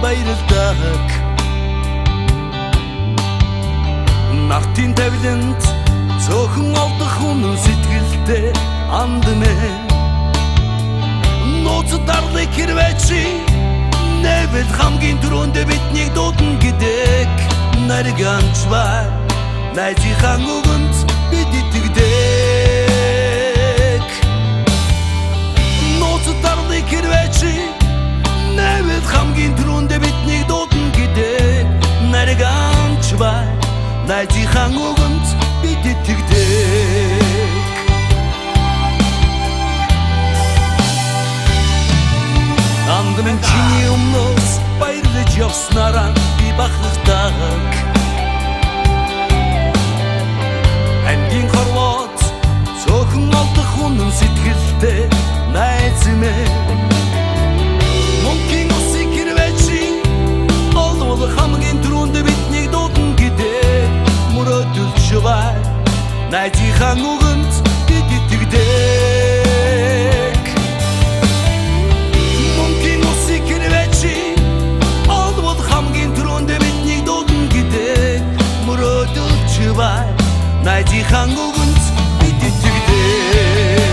баярлалдаг. Нартын тавиланд цөөхөн олдох хүн сэтгэлдээ андмэн. Нууц дарлыг хэрвэчи нэвэл хамгийн түрүүнд биднийг дуудана гэдэг нарганч бай. Найзынхаа үгэнд бид итгэдэг. Нууц дарлыг хэрвэчи нэвэл хамгийн түрүүнд биднийг дуудана гэдэг нарганч бай. Найзынхаа үгэнд бид итгэдэг. Андмын чиний өмнөөс баярлаж явснараа би бахархдаг. Амьдын хорлоод цөөхөн олдох үнэн сэтгэлдээ найз минь. Мөнхийн усыг хэрвэчи олдвол хамгийн түрүүнд биднийг дуудана гэдэг мөрөөдөлч бай. Найзынхаа үгэнд бид итгэдэг. Мөнхийн усыг хэрвэчи олдвол хамгийн түрүүнд биднийг дуудана гэдэг мөрөөдөлч бай. Найзынхаа үгэнд бид итгэдэг.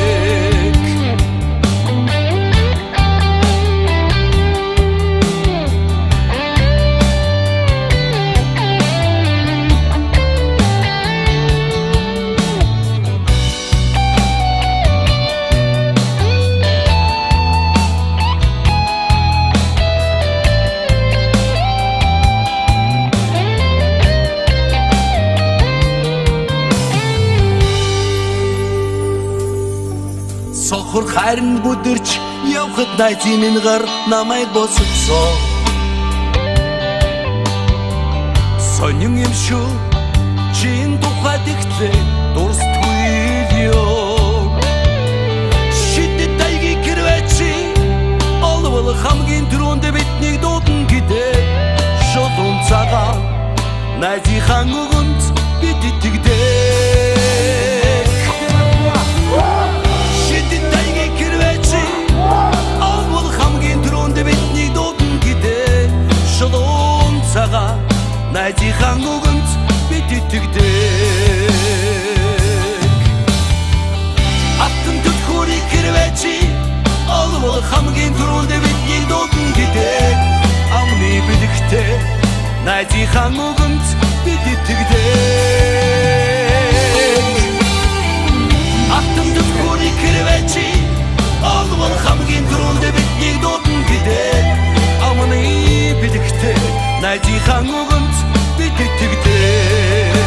Сохор хайрын бүдэрч явхад найзын минь гар намайг босгосон. Сонин юм шүү чин тухайд ихтэй дурсдаггүй ёо. Шидэт тайгийг хэрвэчи олвол хамгийн түрүүнд биднийг дуудана гэдэг шулуун цагаан найзынхаа үгэнд бид итгэдэг. Биднийг дуудана гэдэг шулуун цагаан найзынхаа үгэнд бид итгэдэг. Аттан түлхүүрийг хэрвэчи олвол хамгийн түрүүнд биднийг дуудана гэдэг амны бэлэгтэй найзынхаа үгэнд бид итгэдэг. Аттан түлхүүрийг хэрвэчи олвол хамгийн түрүүнд биднийг дуудана гэдэг амны бэлэгтэй найзынхаа үгэнд бид итгэдэг.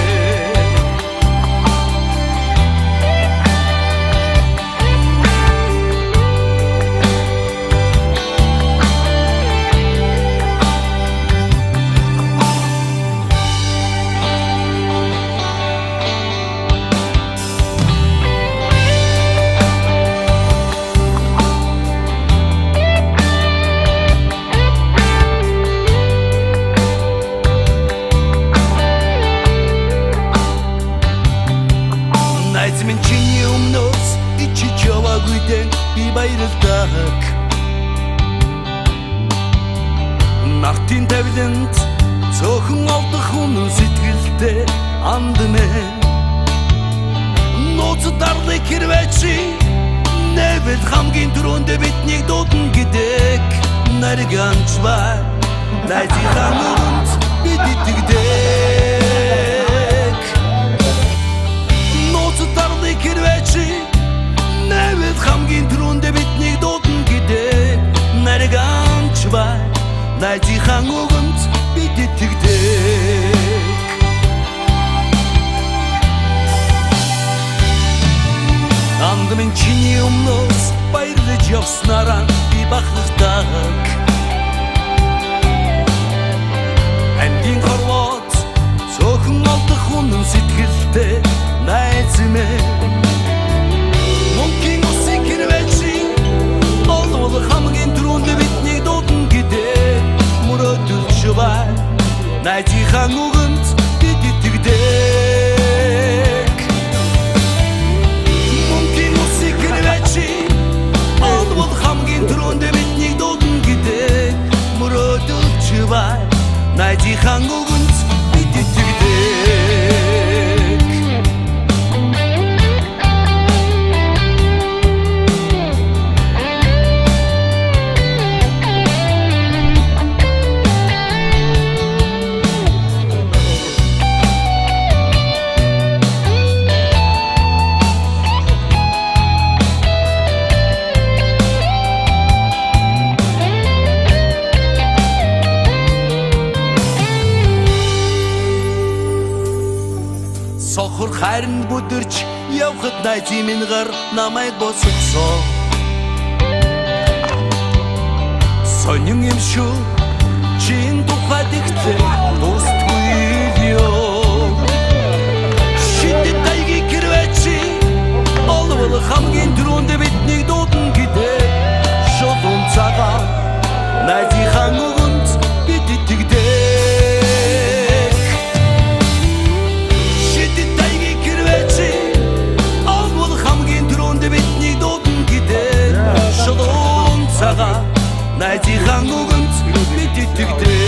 Чиний өмнөөс ичиж яваагүйдэн би баярлалдаг. Нартын тавиланд цөөхөн олдох үнэн сэтгэлдээ андмэн. Нууц дарлыг хэрвэчи нэвэл хамгийн түрүүнд биднийг дуудана гэдэг нарганч бай. Найзынхаа үгэнд бид итгэдэг. Нууц дарлыг хэрвэчи нэвэл хамгийн түрүүнд биднийг дуудана гэдэг нарганч бай. Найзынхаа үгэнд бид итгэдэг. Андмын чиний өмнөөс баярлаж явснараа би бахархдаг. Амьдын хорлоод цөөхөн олдох үнэн сэтгэлдээ найз минь. Мөнхийн усыг хэрвэчи олвол хамгийн түрүүнд биднийг дуудана гэдэг мөрөөдөлч бай. Найзынхаа үгэнд бид итгэдэг. Мөнхийн усыг хэрвэчи олвол хамгийн түрүүнд биднийг дуудана гэдэг мөрөөдөлч найзынхаа үгэнд бид итгэдэг. Сохор харин бүдэрч явхад найзын минь гар намайг босгосон. Сонин юм шүү чин тухайд ихтэй дуустгүй ёо. Шидэт тайгийг гэрвэчи олвол хамгийн түрүүнд бидний дуудана гэдэг шолон цагаан найзынхаа үгэнд бид итгэдэг. Найзынхаа үгэнд бид итгэдэг.